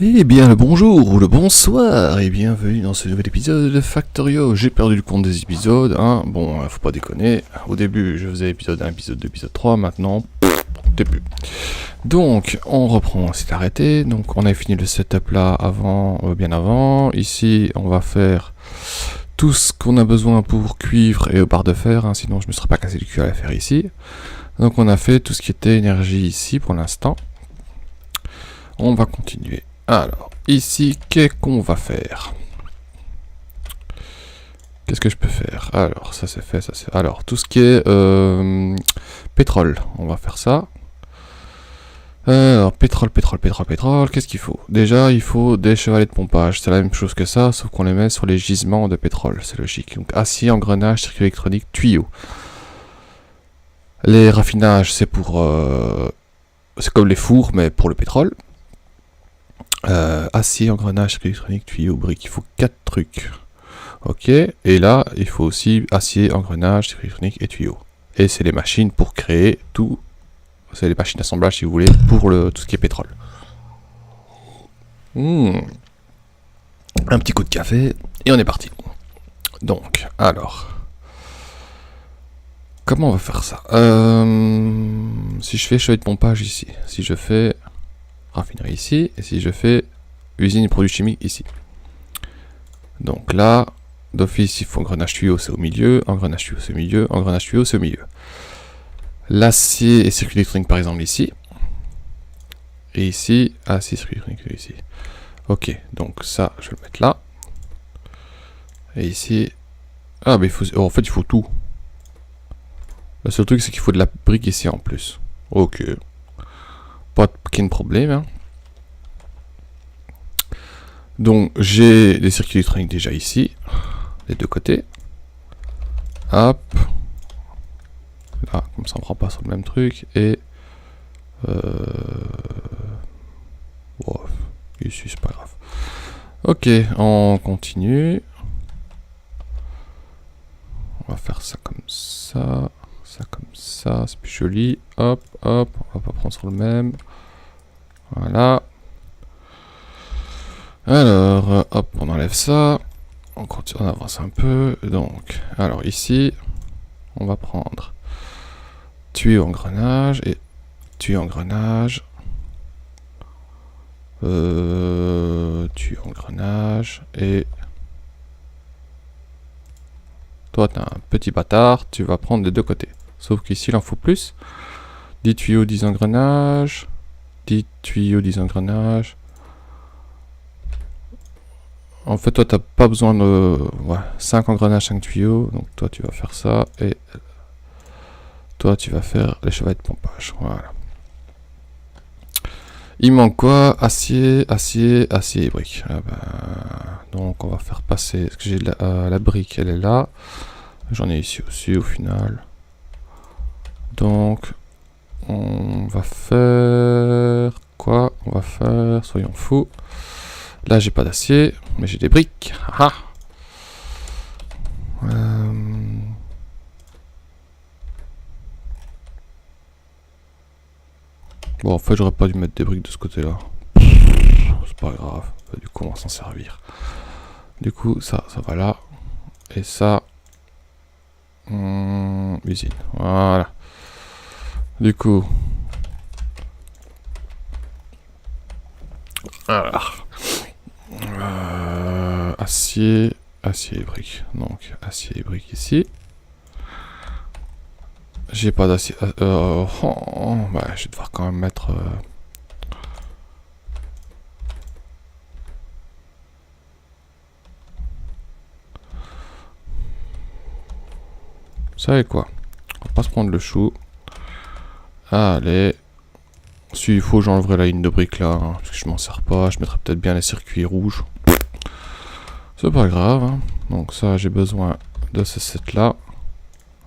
Eh bien le bonjour ou le bonsoir et bienvenue dans ce nouvel épisode de Factorio. J'ai perdu le compte des épisodes, hein. Bon, faut pas déconner. Au début je faisais épisode 1, épisode 2, épisode 3, maintenant, t'es plus. Donc, on reprend, c'est arrêté. Donc on a fini le setup là avant, bien avant. Ici, on va faire tout ce qu'on a besoin pour cuivre et barre de fer, hein, sinon je me serais pas cassé le cul à la faire ici. Donc on a fait tout ce qui était énergie ici pour l'instant. On va continuer. Alors, ici, qu'est-ce qu'on va faire? Qu'est-ce que je peux faire? Alors, ça c'est fait, ça c'est... Alors, tout ce qui est pétrole, on va faire ça. Alors, pétrole, qu'est-ce qu'il faut? Déjà, il faut des chevalets de pompage. C'est la même chose que ça, sauf qu'on les met sur les gisements de pétrole. C'est logique. Donc, acier, engrenage, circuit électronique, tuyaux. Les raffinages, c'est pour... c'est comme les fours, mais pour le pétrole. Acier, engrenage, circuit électronique, tuyaux, briques. Il faut 4 trucs. Ok. Et là, il faut aussi acier, engrenage, circuit électronique et tuyaux. Et c'est les machines pour créer tout. C'est les machines d'assemblage, si vous voulez, pour tout ce qui est pétrole. Un petit coup de café. Et on est parti. Donc, alors. Comment on va faire ça? Si je fais chevet de pompage ici. Si je fais raffinerie ici. Et si je fais usine et produits chimiques ici. Donc là, d'office, il faut engrenage tuyau, c'est au milieu. Engrenage tuyau, c'est au milieu. Engrenage tuyau, c'est au milieu. L'acier et circuit électronique, par exemple, ici. Et ici, acier, circuit électronique, ici. Ok, donc ça, je vais le mettre là. Et ici... Ah, mais il faut... Oh, en fait, il faut tout. Le seul truc, c'est qu'il faut de la brique ici en plus. Ok. Pas de problème, hein. Donc, j'ai les circuits électroniques déjà ici. Les deux côtés. Hop. Là, comme ça, on ne prend pas sur le même truc. Et... Oh, ici, c'est pas grave. Ok, on continue. On va faire ça comme ça. Ça comme ça, c'est plus joli. Hop, hop, on va pas prendre sur le même. Voilà. Alors, hop, on enlève ça. On continue, on avance un peu. Donc, alors ici, on va prendre tuyau engrenage et tuyau engrenage. Tuyau engrenage et... Toi, t'es un petit bâtard, tu vas prendre des deux côtés. Sauf qu'ici, il en faut plus. 10 tuyaux, 10 engrenages. 10 tuyaux, 10 engrenages. En fait, toi, t'as pas besoin de... Ouais, 5 engrenages, 5 tuyaux. Donc, toi, tu vas faire ça. Et toi, tu vas faire les chevalets de pompage. Voilà. Il manque quoi? Acier, acier, acier et briques. Ah bah, donc, on va faire passer... Parce que j'ai la brique, elle est là. J'en ai ici aussi, au final. Donc, on va faire... Quoi? On va faire... Soyons fous. Là, j'ai pas d'acier, mais j'ai des briques. Ah. Bon, en fait, j'aurais pas dû mettre des briques de ce côté-là. C'est pas grave. Du coup, on va s'en servir. Du coup, ça va là. Et ça... usine. Voilà. Du coup... Alors... acier... Acier et briques. Donc, acier et briques ici. J'ai pas d'acier... bah, je vais devoir quand même mettre... Vous savez quoi? On va pas se prendre le chou. Allez. S'il faut, j'enlèverai la ligne de briques là. Hein, parce que je m'en sers pas. Je mettrai peut-être bien les circuits rouges. C'est pas grave. Hein. Donc ça, j'ai besoin de ce set là.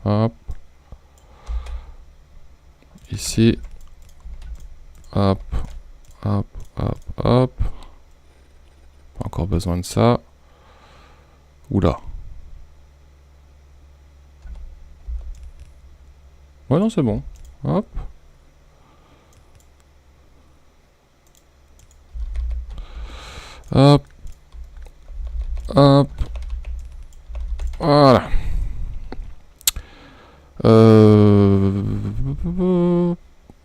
Hop. Ici. Hop. Hop. Hop. Hop. Pas encore besoin de ça. Oula. Ouais, non, c'est bon. Hop. Hop. Hop. Voilà.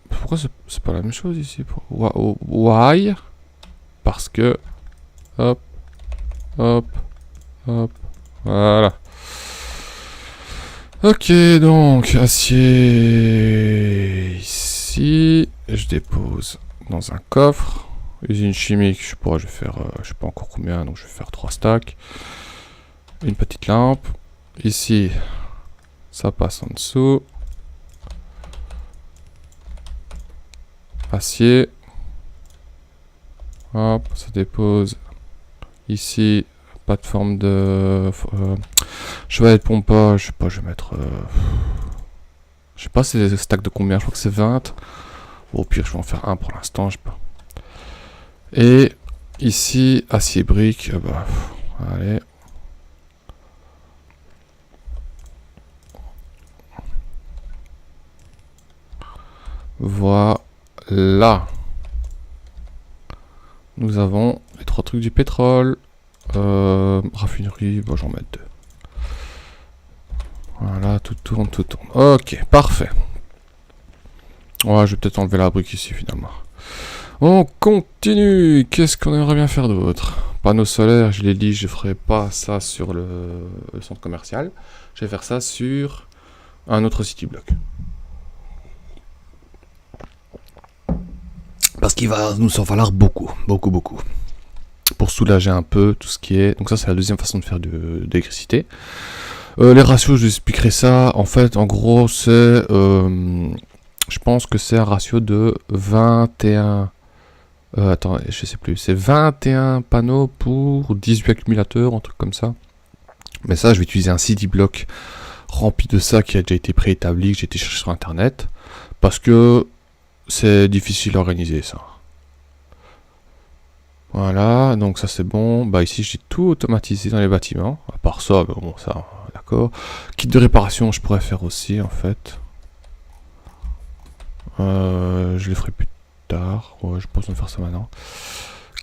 Pourquoi c'est pas la même chose ici? Why? Parce que... Hop. Hop. Hop. Voilà. Ok, donc, acier... Ici. Je dépose dans un coffre. Usine chimique, je sais pas, je vais faire... je sais pas encore combien, donc je vais faire 3 stacks. Une petite lampe. Ici, ça passe en dessous. Acier. Hop, ça dépose. Ici, plateforme de... chevalet de pompage, je sais pas, je vais mettre... je sais pas, c'est des stacks de combien, je crois que c'est 20. Bon, au pire, je vais en faire un pour l'instant, je sais pas. Et ici, acier brique, bah, allez. Voilà. Nous avons les 3 trucs du pétrole. Raffinerie, bon, j'en mets 2. Voilà, tout tourne, tout tourne. Ok, parfait. Ouais, je vais peut-être enlever la brique ici finalement. On continue. Qu'est-ce qu'on aimerait bien faire d'autre? Panneaux solaires, je l'ai dit, je ferai pas ça sur le centre commercial. Je vais faire ça sur un autre city block. Parce qu'il va nous en falloir beaucoup. Pour soulager un peu tout ce qui est... Donc ça, c'est la deuxième façon de faire de l'électricité. Les ratios, je vous expliquerai ça. En fait, en gros, c'est... je pense que c'est un ratio de 21... attends, je sais plus. C'est 21 panneaux pour 18 accumulateurs, un truc comme ça. Mais ça, je vais utiliser un city block rempli de ça qui a déjà été préétabli, que j'ai été chercher sur internet. Parce que c'est difficile à organiser ça. Voilà, donc ça c'est bon. Bah ici j'ai tout automatisé dans les bâtiments. À part ça, bah bon ça, d'accord. Kit de réparation, je pourrais faire aussi en fait. Je le ferai plus tard. Ouais, je pense me faire ça maintenant.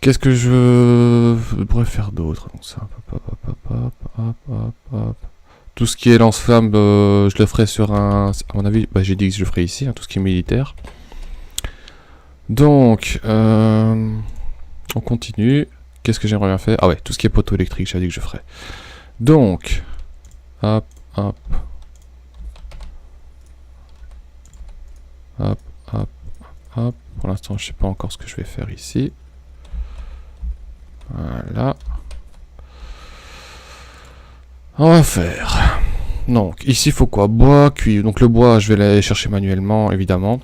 Qu'est-ce que je pourrais faire d'autre? Donc ça, hop. Tout ce qui est lance-flamme, je le ferai sur un... À mon avis, bah, j'ai dit que je le ferai ici, hein, tout ce qui est militaire. Donc, on continue. Qu'est-ce que j'aimerais bien faire? Ah ouais, tout ce qui est poteau électrique, j'ai dit que je ferais. Donc, hop. Pour l'instant, je sais pas encore ce que je vais faire ici. Voilà. On va faire. Donc, ici, il faut quoi? Bois, cuivre. Donc, le bois, je vais aller chercher manuellement, évidemment.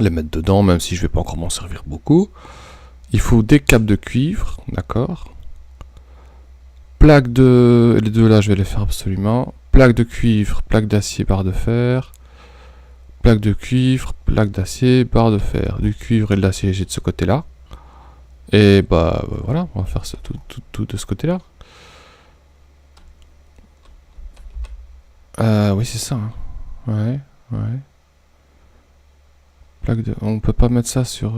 Les mettre dedans, même si je vais pas encore m'en servir beaucoup. Il faut des câbles de cuivre, d'accord. Plaque de... Les deux là, je vais les faire absolument. Plaque de cuivre, plaque d'acier, barre de fer. Plaque de cuivre, plaque d'acier, barre de fer. Du cuivre et de l'acier, j'ai de ce côté-là. Et bah voilà, on va faire ça tout de ce côté-là. Oui, c'est ça. Hein. Ouais. Plaque de... On peut pas mettre ça sur...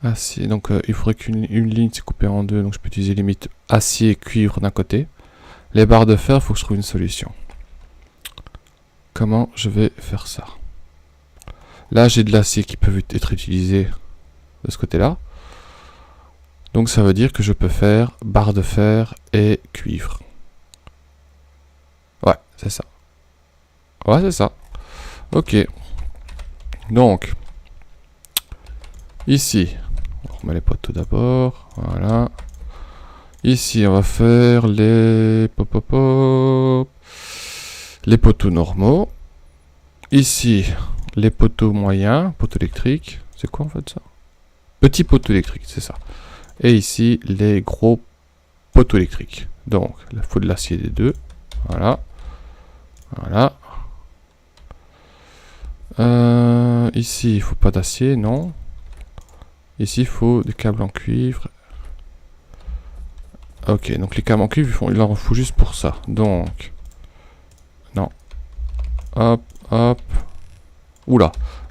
acier. Donc il faudrait qu'une ligne s'est coupée en deux. Donc je peux utiliser limite acier et cuivre d'un côté. Les barres de fer, il faut que je trouve une solution. Comment je vais faire ça? Là, j'ai de l'acier qui peut être utilisé de ce côté-là. Donc ça veut dire que je peux faire barre de fer et cuivre. Ouais, c'est ça. Ouais, c'est ça. Ok. Donc, ici, on remet les poteaux d'abord. Voilà. Ici, on va faire les... les poteaux normaux. Ici, les poteaux moyens, poteaux électriques. C'est quoi en fait ça? Petits poteaux électriques, c'est ça. Et ici, les gros poteaux électriques. Donc, il faut de l'acier des deux. Voilà. Ici, il faut pas d'acier, non. Ici, il faut des câbles en cuivre. Ok, donc les câbles en cuivre, il en faut juste pour ça. Donc, non. Hop. Oula.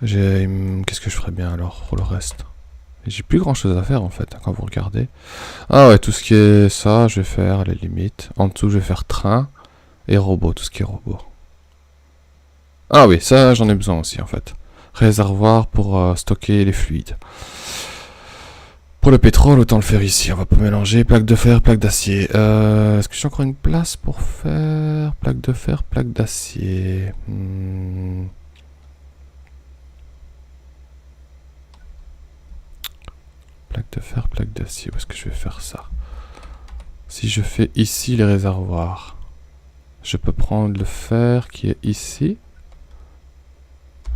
Qu'est-ce que je ferais bien alors pour le reste? J'ai plus grand chose à faire en fait, hein, quand vous regardez. Ah ouais, tout ce qui est ça, je vais faire les limites. En dessous, je vais faire train et robot, tout ce qui est robot. Ah oui, ça j'en ai besoin aussi en fait. Réservoir pour stocker les fluides. Pour le pétrole, autant le faire ici. On va pas mélanger plaque de fer, plaque d'acier. Est-ce que j'ai encore une place pour faire plaque de fer, plaque d'acier? Plaque de fer, plaque d'acier. Où est-ce que je vais faire ça? Si je fais ici les réservoirs, je peux prendre le fer qui est ici.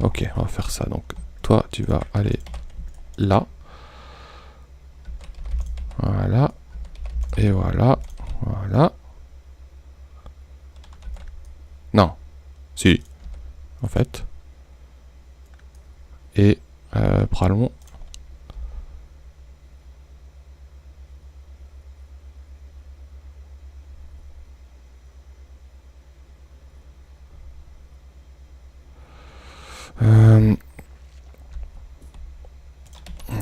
Ok, on va faire ça. Donc, toi, tu vas aller là. Voilà. Et voilà. Voilà. Non. Si. En fait. Et pralon.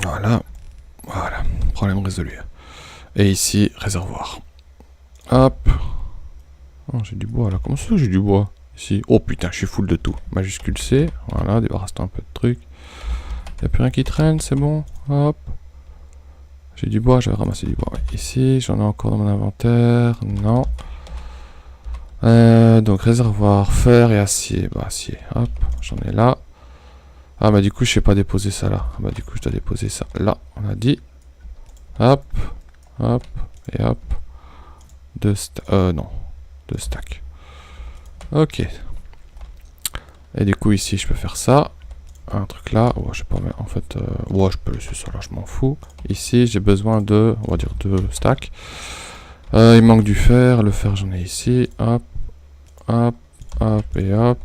Voilà. Voilà. Problème résolu. Et ici, réservoir. Hop. Oh, j'ai du bois là. Comment ça j'ai du bois ici? Oh putain, je suis full de tout. Majuscule C. Voilà, débarrasse-toi un peu de trucs. Y'a plus rien qui traîne, c'est bon. Hop. J'ai du bois, j'avais ramassé du bois. Ouais. Ici, j'en ai encore dans mon inventaire. Non. Donc réservoir, fer et acier. Bah acier, hop, j'en ai là. Ah bah du coup je sais pas déposer ça là. Ah bah du coup je dois déposer ça là, on a dit. Hop, hop, et hop. Non, 2 stacks. Ok. Et du coup ici je peux faire ça. Un truc là, oh, je sais pas, mais en fait, ouais, je peux laisser ça là, je m'en fous. Ici j'ai besoin de, on va dire 2 stacks. Il manque du fer, le fer j'en ai ici, hop, hop, hop et hop.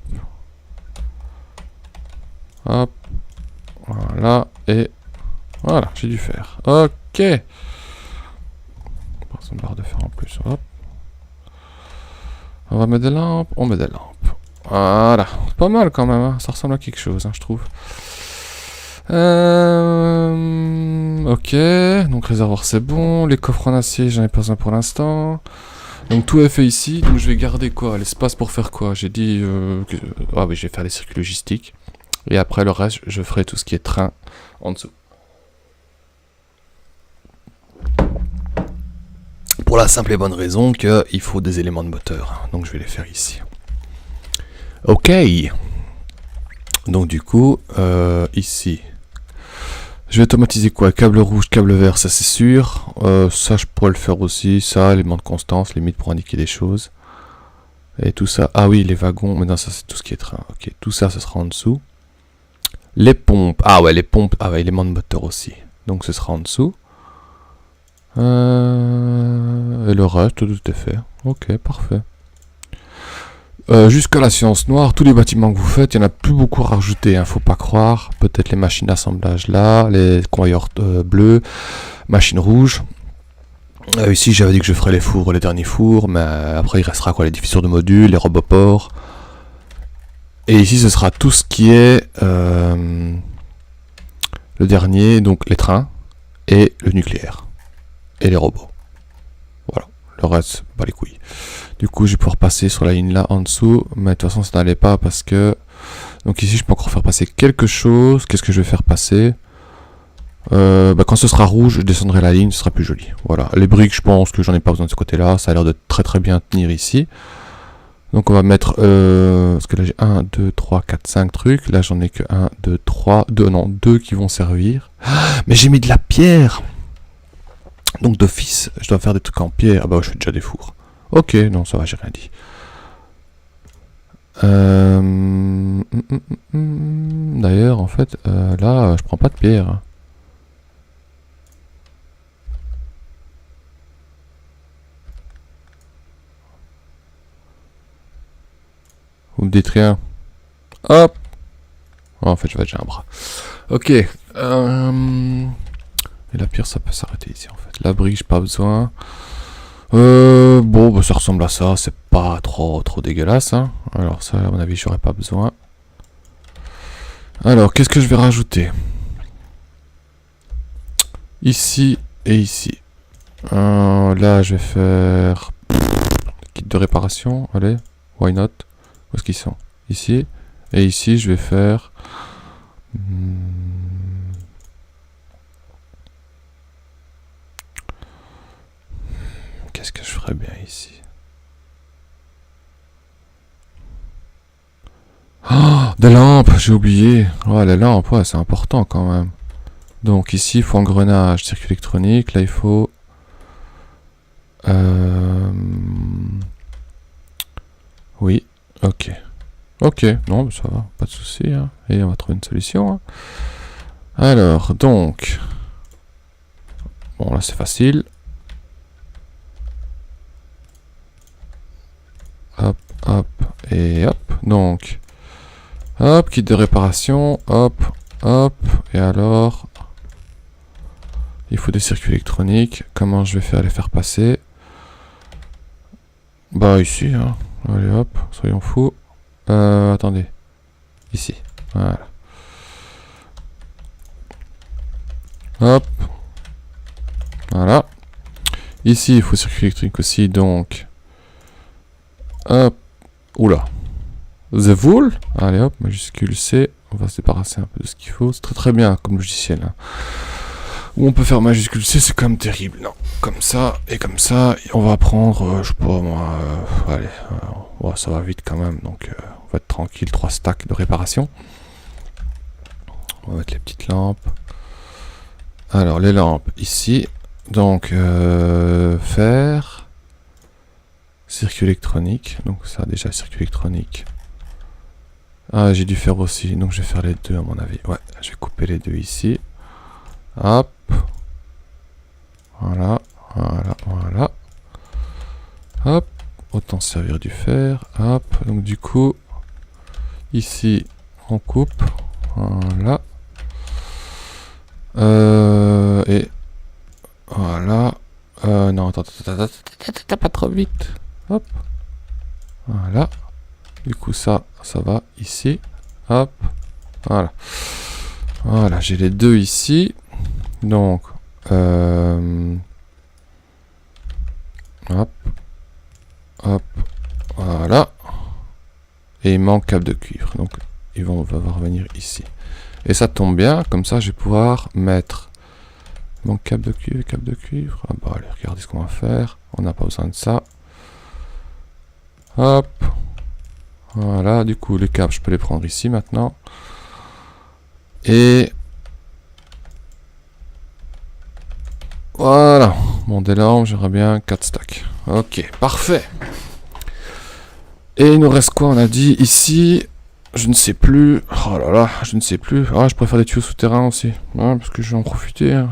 Hop, voilà, et voilà, j'ai du fer. Ok. On passe une barre de fer en plus, hop. On va mettre des lampes, on met des lampes. Voilà, pas mal quand même, hein. Ça ressemble à quelque chose, hein, je trouve. Ok, donc réservoir c'est bon, les coffres en acier j'en ai pas besoin pour l'instant. Donc tout est fait ici, donc je vais garder quoi? L'espace pour faire quoi? J'ai dit ah oui, je vais faire les circuits logistiques. Et après le reste, je ferai tout ce qui est train en dessous. Pour la simple et bonne raison qu'il faut des éléments de moteur. Donc je vais les faire ici. Ok. Donc du coup, ici, je vais automatiser quoi? Câble rouge, câble vert, ça c'est sûr. Ça je pourrais le faire aussi. Ça, élément de constance, limite pour indiquer des choses. Et tout ça. Ah oui, les wagons. Maintenant ça c'est tout ce qui est train. Ok, tout ça, ça sera en dessous. Les pompes. Ah ouais, les pompes. Ah ouais, éléments de moteur aussi. Donc ce sera en dessous. Et le reste, tout est fait. Ok, parfait. Jusqu'à la science noire, tous les bâtiments que vous faites, il n'y en a plus beaucoup à rajouter, hein, faut pas croire. Peut-être les machines d'assemblage là, les convoyeurs bleus, machines rouges. Ici, j'avais dit que je ferais les fours, les derniers fours, mais après il restera quoi, les diffuseurs de modules, les roboports. Et ici, ce sera tout ce qui est le dernier, donc les trains et le nucléaire et les robots. Voilà, le reste, pas les couilles. Du coup, je vais pouvoir passer sur la ligne là en dessous, mais de toute façon, ça n'allait pas parce que donc ici, je peux encore faire passer quelque chose. Qu'est-ce que je vais faire passer? Quand ce sera rouge, je descendrai la ligne, ce sera plus joli. Voilà, les briques, je pense que j'en ai pas besoin de ce côté-là. Ça a l'air de très bien tenir ici. Donc on va mettre, parce que là j'ai 1, 2, 3, 4, 5 trucs. Là j'en ai que 1, 2, 3, 2 qui vont servir. Ah, mais j'ai mis de la pierre. Donc d'office, je dois faire des trucs en pierre. Ah bah je fais déjà des fours. Ok, non ça va, j'ai rien dit. D'ailleurs en fait, là je prends pas de pierre. Vous me dites rien. Hop. Oh, en fait, je vais déjà un bras. Ok. Et la pierre, ça peut s'arrêter ici, en fait. La brique, j'ai pas besoin. Bon, bah, ça ressemble à ça. C'est pas trop dégueulasse. Hein. Alors ça, à mon avis, j'aurais pas besoin. Alors, qu'est-ce que je vais rajouter? Ici et ici. Là, je vais faire kit de réparation. Allez, why not? Où est-ce qu'ils sont? Ici. Et ici, je vais faire... Qu'est-ce que je ferais bien ici? Oh, des lampes, j'ai oublié. Ouais, les lampes, ouais, c'est important quand même. Donc ici, il faut engrenage, circuit électronique. Là, il faut... Oui, ok. Ok, non, ça va, pas de souci. Hein. Et on va trouver une solution. Hein. Alors, donc... Bon, là, c'est facile. Hop, hop, et hop. Donc... Hop, kit de réparation. Hop, hop. Et alors... Il faut des circuits électroniques. Comment je vais faire les faire passer? Bah, ici, hein. Allez, hop, soyons fous. Attendez. Ici. Voilà. Hop. Voilà. Ici, il faut circuit électrique aussi, donc... Hop. Oula. The Wool. Allez, hop, majuscule C. On va se débarrasser un peu de ce qu'il faut. C'est très très bien comme logiciel. Hein. Où on peut faire majuscule C, c'est quand même terrible. Non. Comme ça, et comme ça, on va prendre, je sais pas moi... allez, ouais, ça va vite quand même, donc on va être tranquille. 3 stacks de réparation. On va mettre les petites lampes. Alors, les lampes, ici. Donc, fer, circuit électronique. Donc ça, déjà, circuit électronique. Ah, j'ai dû faire aussi. Donc, je vais faire les deux, à mon avis. Ouais, je vais couper les deux ici. Hop. Voilà, voilà, voilà. Hop. Autant servir du fer. Hop. Donc, du coup, ici, on coupe. Voilà. Et voilà. Non, attends, pas trop vite. Hop. Voilà. Du coup, ça va ici. Hop. Voilà. Voilà, j'ai les deux ici. Donc, hop. Hop. Voilà. Et il manque câble de cuivre. Donc, on va revenir ici. Et ça tombe bien, comme ça, je vais pouvoir mettre mon câble de cuivre. Ah bah allez, regardez ce qu'on va faire. On n'a pas besoin de ça. Hop. Voilà, du coup, les câbles, je peux les prendre ici maintenant. Et... Voilà. Bon, des lampes, j'aimerais bien 4 stacks. Ok, parfait. Et il nous reste quoi, on a dit ici? Je ne sais plus. Oh là là, je ne sais plus. Ah, je préfère des tuyaux souterrains aussi. Ouais, parce que je vais en profiter. Hein.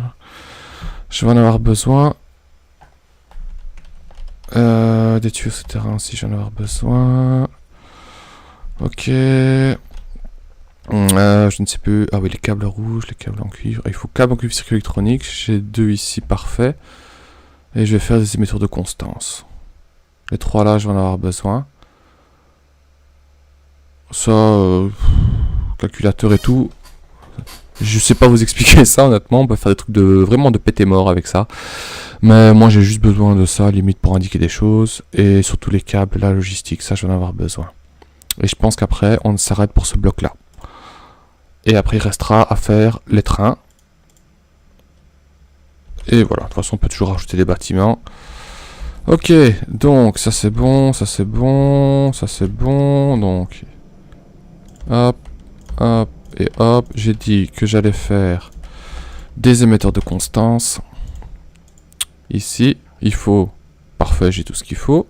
Je vais en avoir besoin. Des tuyaux souterrains aussi, je vais en avoir besoin. Ok. Je ne sais plus. Ah oui, les câbles rouges, les câbles en cuivre. Il faut câbles en cuivre circuit électronique. J'ai 2 ici, parfait. Et je vais faire des émetteurs de constance. Les 3 là, je vais en avoir besoin. Ça, calculateur et tout. Je sais pas vous expliquer ça honnêtement, on peut faire des trucs de vraiment de péter mort avec ça. Mais moi j'ai juste besoin de ça, limite pour indiquer des choses. Et surtout les câbles, la logistique, ça je vais en avoir besoin. Et je pense qu'après on s'arrête pour ce bloc là. Et après il restera à faire les trains. Et voilà, de toute façon on peut toujours rajouter des bâtiments. Ok, donc ça c'est bon, ça c'est bon, ça c'est bon, donc... Hop, hop, et hop, j'ai dit que j'allais faire des émetteurs de constance. Ici, il faut... Parfait, j'ai tout ce qu'il faut.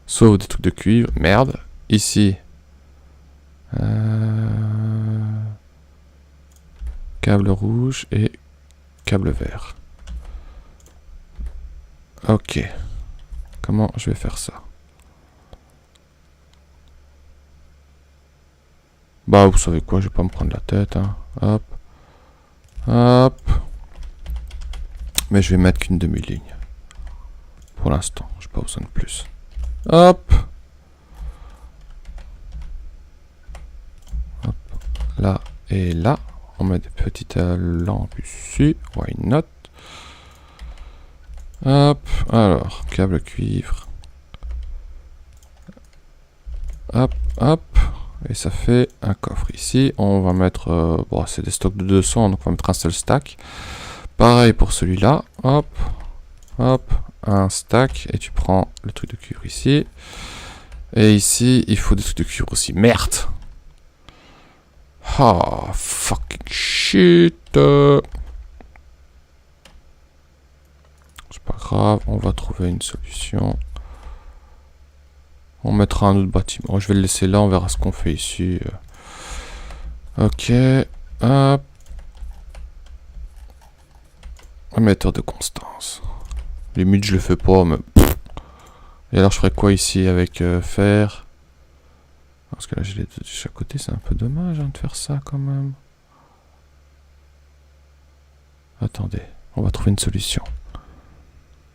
Sauf des trucs de cuivre, merde. Ici... câble rouge et câble vert. Ok. Comment je vais faire ça? Bah, vous savez quoi, je vais pas me prendre la tête. Hein. Hop. Hop. Mais je vais mettre qu'une demi-ligne. Pour l'instant, j'ai pas besoin de plus. Hop. Hop. Là Et là, on met des petites lampes ici. Why not? Hop, alors, câble cuivre. Hop, hop. Et ça fait un coffre ici. On va mettre... bon, c'est des stocks de 200, donc on va mettre un seul stack. Pareil pour celui-là. Hop, hop, un stack. Et tu prends le truc de cuivre ici. Et ici, il faut des trucs de cuivre aussi. Merde! Ah, fucking shit! C'est pas grave, on va trouver une solution. On mettra un autre bâtiment. Je vais le laisser là, on verra ce qu'on fait ici. Ok. Hop. Émetteur de constance. Limite, je le fais pas, mais... Et alors, je ferai quoi ici avec fer? Parce que là, j'ai les deux de chaque côté. C'est un peu dommage hein, de faire ça, quand même. Attendez. On va trouver une solution.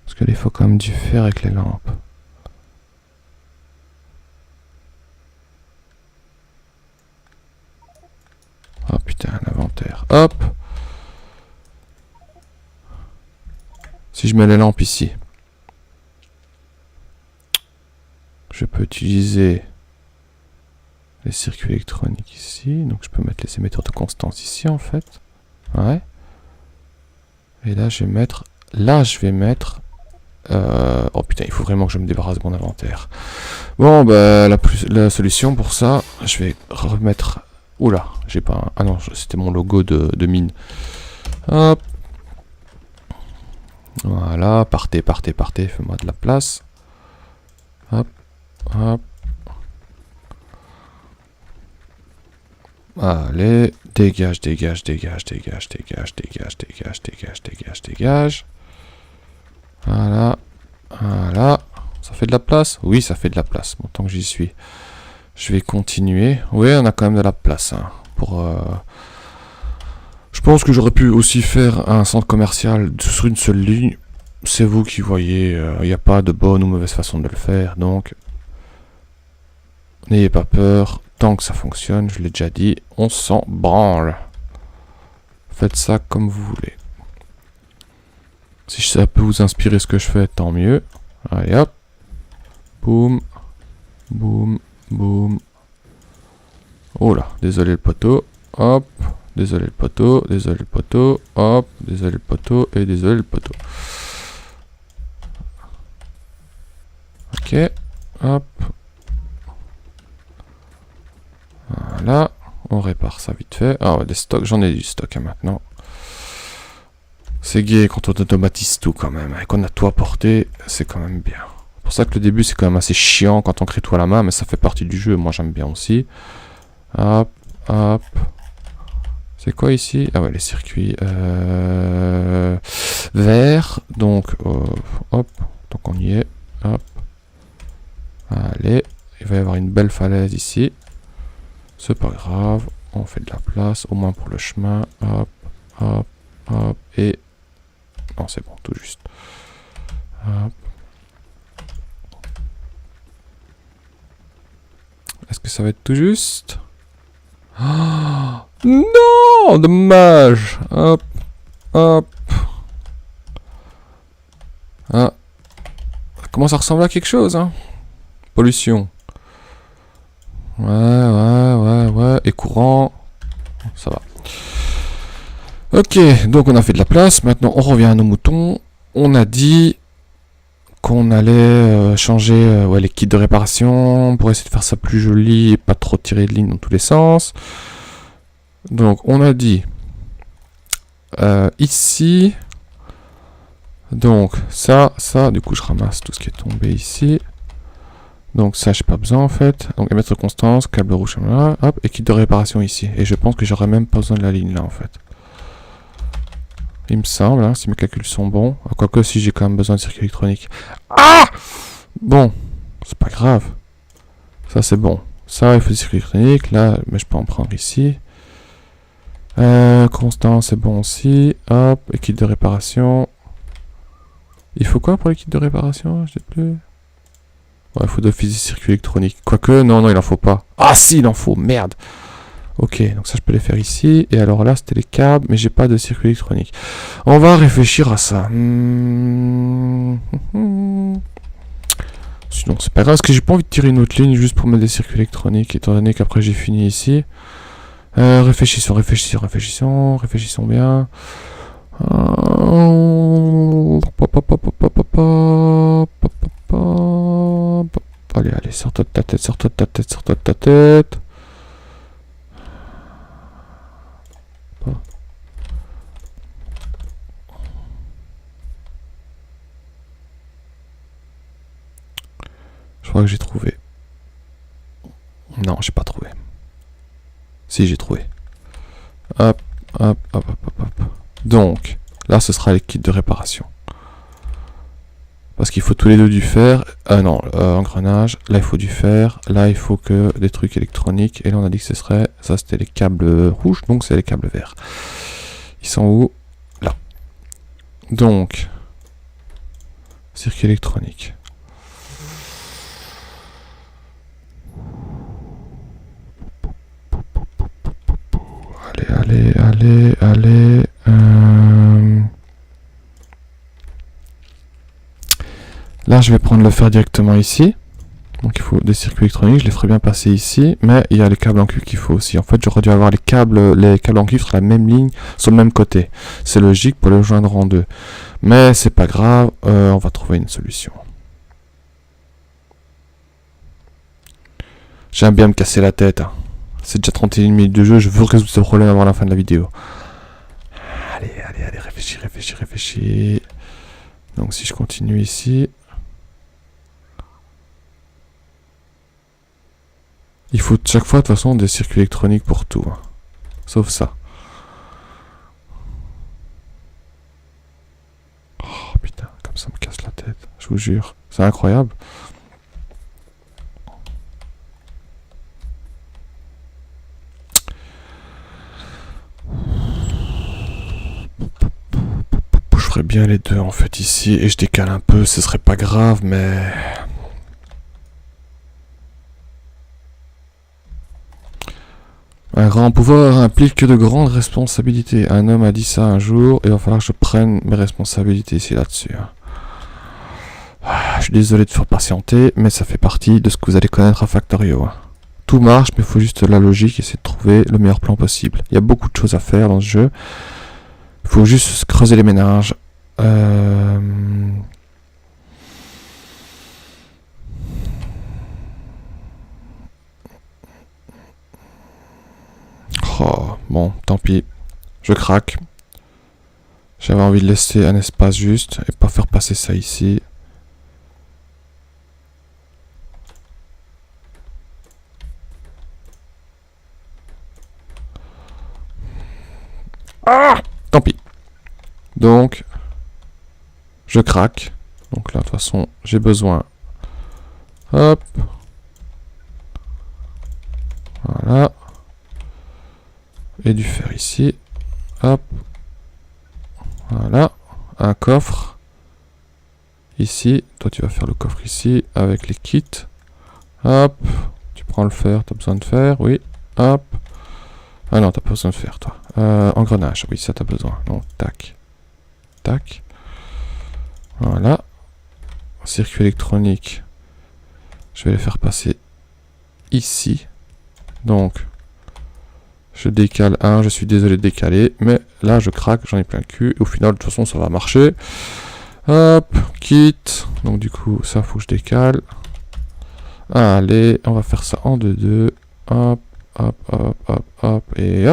Parce qu'il faut quand même du fer avec les lampes. Oh putain, un inventaire. Hop. Si je mets les lampes ici, je peux utiliser les circuits électroniques ici. Donc je peux mettre les émetteurs de constance ici en fait. Ouais. Et là je vais mettre... Là je vais mettre... oh putain, il faut vraiment que je me débarrasse de mon inventaire. Bon, bah la solution pour ça, je vais remettre... Oula, j'ai pas un... Ah non, c'était mon logo de mine. Hop. Voilà, partez, partez, partez, fais-moi de la place. Hop, hop. Allez, dégage, dégage, dégage, dégage, dégage, dégage, dégage, dégage, dégage, dégage. Voilà, voilà. Ça fait de la place? Oui, ça fait de la place. Bon, tant que j'y suis. Je vais continuer. Oui, on a quand même de la place. Hein, pour... Je pense que j'aurais pu aussi faire un centre commercial sur une seule ligne. C'est vous qui voyez. Il n'y a pas de bonne ou mauvaise façon de le faire. Donc, n'ayez pas peur. Tant que ça fonctionne, je l'ai déjà dit, on s'en branle. Faites ça comme vous voulez. Si ça peut vous inspirer ce que je fais, tant mieux. Allez hop. Boum. Boum. Boum. Oh là, désolé le poteau. Hop. Désolé le poteau. Désolé le poteau. Hop. Désolé le poteau. Et désolé le poteau. Ok. Hop. Voilà. On répare ça vite fait. Ah ouais, des stocks. J'en ai du stock hein, maintenant. C'est gai quand on automatise tout quand même. Et qu'on a tout apporté, c'est quand même bien. C'est pour ça que le début c'est quand même assez chiant quand on crée tout à la main, mais ça fait partie du jeu. Moi j'aime bien aussi. Hop, hop. C'est quoi ici? Ah ouais, les circuits verts. Donc, hop. Donc on y est. Hop. Allez. Il va y avoir une belle falaise ici. C'est pas grave. On fait de la place, au moins pour le chemin. Hop, hop, hop. Et... Non, c'est bon, tout juste. Hop. Est-ce que ça va être tout juste? Oh, non, dommage. Hop, hop. Ah. Ça commence à ressembler à quelque chose, hein. Pollution. Ouais. Et courant. Ça va. Ok, donc on a fait de la place. Maintenant, on revient à nos moutons. On a dit qu'on allait changer les kits de réparation pour essayer de faire ça plus joli et pas trop tirer de ligne dans tous les sens. Donc, on a dit ici. Donc, ça, du coup, je ramasse tout ce qui est tombé ici. Donc, ça, j'ai pas besoin en fait. Donc, émettre constance, câble rouge, là, hop, et kit de réparation ici. Et je pense que j'aurais même pas besoin de la ligne là en fait. Il me semble, hein, si mes calculs sont bons. Quoique, si j'ai quand même besoin de circuit électronique. Ah! Bon, c'est pas grave. Ça, c'est bon. Ça, il faut du circuit électronique. Là, mais je peux en prendre ici. Constant, c'est bon aussi. Hop, et kit de réparation. Il faut quoi pour les kits de réparation? Je sais plus. Ouais, il faut d'office du circuit électronique. Quoique, non, il en faut pas. Ah si, il en faut, merde. Ok, donc ça je peux les faire ici. Et alors là c'était les câbles, mais j'ai pas de circuit électronique. On va réfléchir à ça. Sinon c'est pas grave, parce que j'ai pas envie de tirer une autre ligne juste pour mettre des circuits électroniques, étant donné qu'après j'ai fini ici. Réfléchissons bien. Allez, sors-toi de ta tête. Je crois que j'ai trouvé. Non, j'ai pas trouvé. Si, j'ai trouvé. Hop. Donc, là, ce sera les kits de réparation. Parce qu'il faut tous les deux du fer. Non, engrenage. Là, il faut du fer. Là, il faut que des trucs électroniques. Et là, on a dit que ce serait... Ça, c'était les câbles rouges. Donc, c'est les câbles verts. Ils sont où? Là. Donc, circuit électronique. Allez. Là, je vais prendre le fer directement ici. Donc, il faut des circuits électroniques. Je les ferai bien passer ici. Mais il y a les câbles en cuivre qu'il faut aussi. En fait, j'aurais dû avoir les câbles en cuivre sur la même ligne, sur le même côté. C'est logique pour le joindre en deux. Mais c'est pas grave. On va trouver une solution. J'aime bien me casser la tête. Hein. C'est déjà 31 minutes de jeu. Je veux résoudre ce problème avant la fin de la vidéo. Allez, réfléchis. Donc, si je continue ici... Il faut chaque fois de toute façon des circuits électroniques pour tout. Hein. Sauf ça. Oh putain, comme ça me casse la tête. Je vous jure. C'est incroyable. Je ferais bien les deux en fait ici. Et je décale un peu. Ce serait pas grave mais... Un grand pouvoir implique de grandes responsabilités. Un homme a dit ça un jour, et il va falloir que je prenne mes responsabilités ici là-dessus. Je suis désolé de faire patienter, mais ça fait partie de ce que vous allez connaître à Factorio. Tout marche, mais il faut juste la logique et essayer de trouver le meilleur plan possible. Il y a beaucoup de choses à faire dans ce jeu. Il faut juste creuser les ménages. Oh, bon, tant pis. Je craque. J'avais envie de laisser un espace juste et pas faire passer ça ici. Ah, tant pis. Donc, je craque. Donc là, de toute façon, j'ai besoin. Hop. Voilà. Et du fer ici. Hop. Voilà. Un coffre. Ici. Toi, tu vas faire le coffre ici avec les kits. Hop. Tu prends le fer. Tu as besoin de fer. Oui. Hop. Ah non, t'as pas besoin de fer, toi. Engrenage. Oui, ça, t'as besoin. Donc, tac. Tac. Voilà. Circuit électronique. Je vais les faire passer ici. Donc, je décale un, je suis désolé de décaler, mais là je craque, j'en ai plein le cul, et au final de toute façon ça va marcher. Hop, quitte, donc du coup ça faut que je décale. Allez, on va faire ça en 2-2, hop, et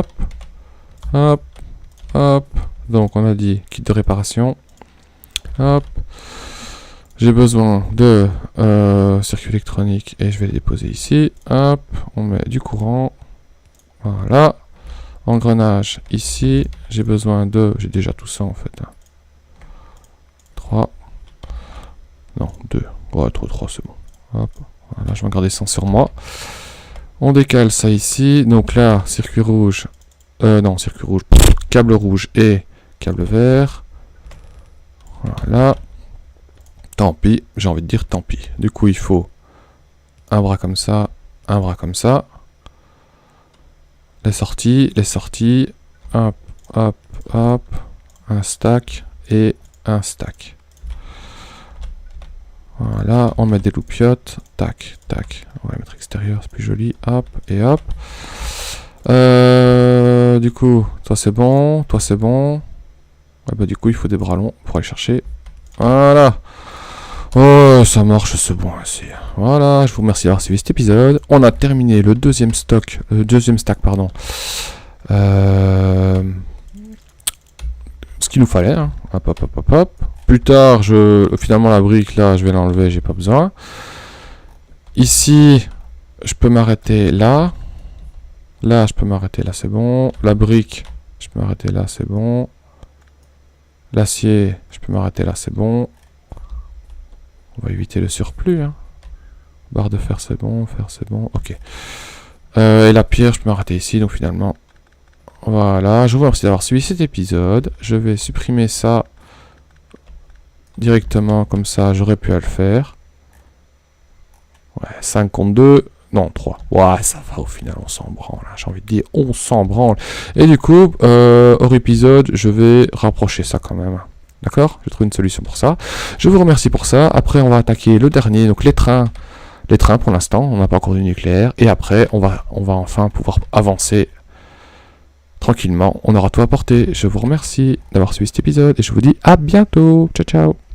hop, donc on a dit kit de réparation, hop, j'ai besoin de circuit électronique, et je vais les déposer ici, hop, on met du courant. Voilà. Engrenage ici. J'ai besoin de... J'ai déjà tout ça en fait. 3. Non, 2. Ouais, 3 c'est bon. Hop. Voilà, je vais garder ça sur moi. On décale ça ici. Donc là, circuit rouge. Non, circuit rouge. Câble rouge et câble vert. Voilà. Tant pis. J'ai envie de dire tant pis. Du coup, il faut un bras comme ça. Un bras comme ça. les sorties, hop, hop, hop, un stack et un stack. Voilà, on met des loupiottes, tac, tac, on va mettre extérieur, c'est plus joli, hop, et hop. Du coup, toi c'est bon, toi c'est bon. Ouais, bah du coup il faut des bras longs pour aller chercher. Voilà. Oh, ça marche, c'est bon aussi. Voilà, je vous remercie d'avoir suivi cet épisode. On a terminé le deuxième stack, pardon. Ce qu'il nous fallait, hein. Hop, hop, hop, hop, hop. Plus tard, finalement la brique là, je vais l'enlever, j'ai pas besoin. Ici, je peux m'arrêter là. Là, je peux m'arrêter là, c'est bon. La brique, je peux m'arrêter là, c'est bon. L'acier, je peux m'arrêter là, c'est bon. On va éviter le surplus. Hein. Barre de fer, c'est bon. Fer, c'est bon. Ok. Et la pierre, je peux m'arrêter ici. Donc finalement, voilà. Je vous remercie d'avoir suivi cet épisode. Je vais supprimer ça directement. Comme ça, j'aurais pu le faire. Ouais, 5 contre 2. Non, 3. Ouais, ça va au final, on s'en branle. Hein. J'ai envie de dire, on s'en branle. Et du coup, hors épisode, je vais rapprocher ça quand même. D'accord? J'ai trouvé une solution pour ça. Je vous remercie pour ça. Après, on va attaquer le dernier, donc les trains. Les trains, pour l'instant, on n'a pas encore du nucléaire. Et après, on va enfin pouvoir avancer tranquillement. On aura tout apporté. Je vous remercie d'avoir suivi cet épisode et je vous dis à bientôt. Ciao, ciao.